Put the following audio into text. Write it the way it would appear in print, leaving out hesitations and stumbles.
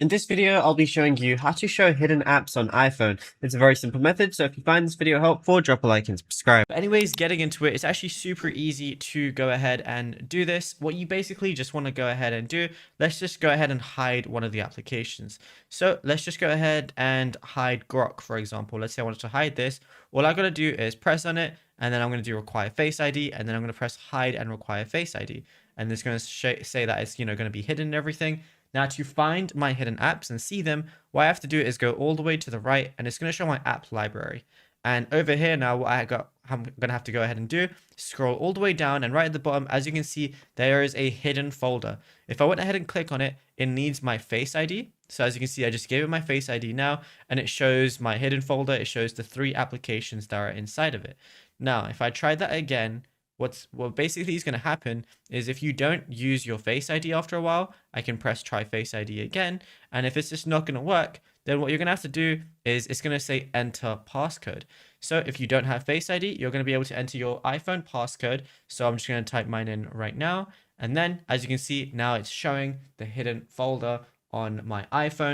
In this video, I'll be showing you how to show hidden apps on iPhone. It's a very simple method, so if you find this video helpful, drop a like and subscribe. But anyways, getting into it, it's actually super easy to go ahead and do this. What you basically just want to go ahead and do, let's just go ahead and hide one of the applications. So let's just go ahead and hide Grok, for example. Let's say I wanted to hide this. All I got to do is press on it, and then I'm going to do require face ID, and then I'm going to press hide and require face ID. And it's going to say that it's, going to be hidden and everything. Now to find my hidden apps and see them, what I have to do is go all the way to the right, and it's going to show my app library. And over here now, what I'm going to have to go ahead and do, scroll all the way down, and right at the bottom, as you can see, there is a hidden folder. If I went ahead and click on it, it needs my Face ID. So as you can see, I just gave it my Face ID now, and it shows my hidden folder. It shows the 3 applications that are inside of it. Now, if I try that again, what basically is going to happen is if you don't use your Face ID after a while, I can press try Face ID again. And if it's just not going to work, then what you're going to have to do is it's going to say enter passcode. So if you don't have Face ID, you're going to be able to enter your iPhone passcode. So I'm just going to type mine in right now. And then as you can see, now it's showing the hidden folder on my iPhone.